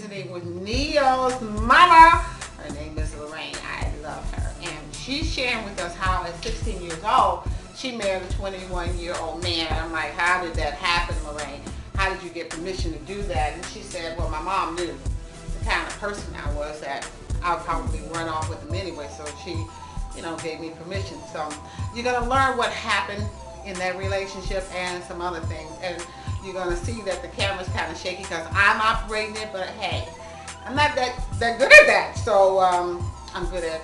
visiting with Neo's mama. Her name is Loraine. I love her. And she's sharing with us how at 16 years old, she married a 21-year-old man. I'm like, how did that happen, Loraine? How did you get permission to do that? And she said, well, my mom knew the kind of person I was that I would probably run off with him anyway. So she, gave me permission. So you're going to learn what happened in that relationship and some other things. And you're going to see that the camera's kind of shaky because I'm operating it, but hey, I'm not that good at that. So I'm good at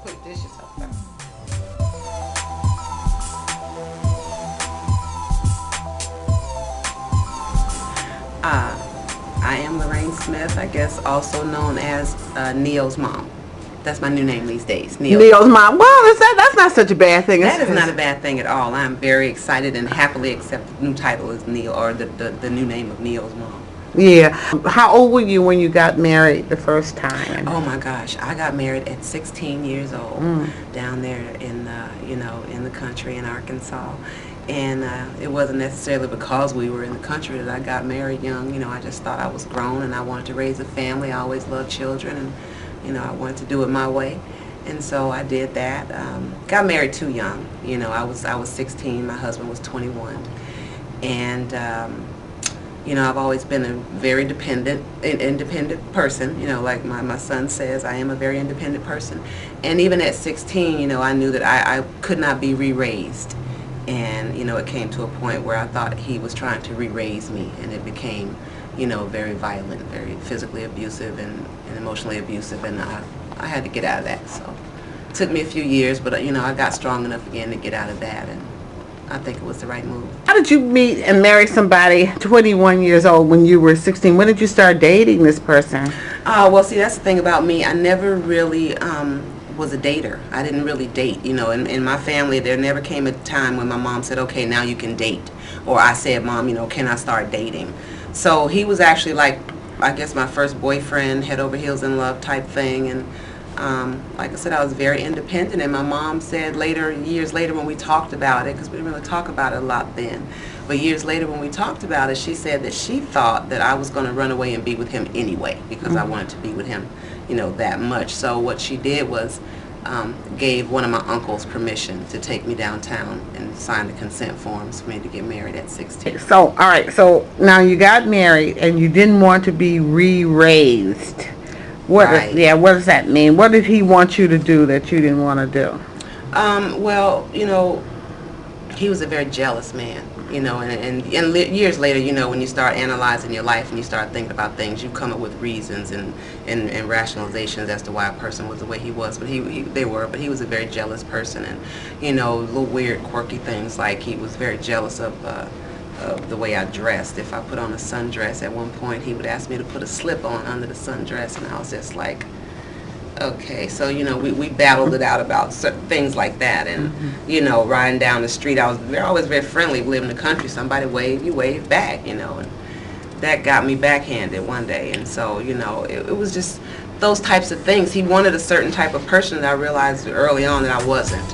putting dishes up there. I am Loraine Smith, I guess also known as Neo's mom. That's my new name these days. Neo's mom. Well, that's not such a bad thing. That is not a bad thing at all. I'm very excited and happily accept the new title as Neo, or the new name of Neo's mom. Yeah. How old were you when you got married the first time? Oh my gosh, I got married at 16 years old down there in in the country in Arkansas. And it wasn't necessarily because we were in the country that I got married young. I just thought I was grown and I wanted to raise a family. I always loved children, and I wanted to do it my way. And so I did that. Got married too young. I was 16. My husband was 21. And I've always been a very independent person. Like my son says, I am a very independent person. And even at 16, I knew that I could not be re-raised. And, it came to a point where I thought he was trying to re-raise me, and it became, very violent, very physically abusive and emotionally abusive, and I had to get out of that. So it took me a few years, but, I got strong enough again to get out of that, and I think it was the right move. How did you meet and marry somebody 21 years old when you were 16? When did you start dating this person? Well, see, that's the thing about me. I never really was a dater. I didn't really date. In my family, there never came a time when my mom said, okay, now you can date. Or I said, Mom, can I start dating? So he was actually like, I guess, my first boyfriend, head over heels in love type thing. And like I said, I was very independent. And my mom said years later when we talked about it, because we didn't really talk about it a lot then, but years later when we talked about it, she said that she thought that I was going to run away and be with him anyway, because I wanted to be with him that much. So what she did was gave one of my uncles permission to take me downtown and sign the consent forms for me to get married at 16. So, all right, so now you got married and you didn't want to be re-raised. What does that mean? What did he want you to do that you didn't want to do? Well, he was a very jealous man. And years later, when you start analyzing your life and you start thinking about things, you come up with reasons and rationalizations as to why a person was the way he was. But he was a very jealous person, and little weird, quirky things, like he was very jealous of the way I dressed. If I put on a sundress, at one point he would ask me to put a slip on under the sundress, and I was just like, okay. So we battled it out about certain things like that. And riding down the street, I was always very friendly. We live in the country, somebody wave, you wave back, and that got me backhanded one day. And so it was just those types of things. He wanted a certain type of person that I realized early on that I wasn't.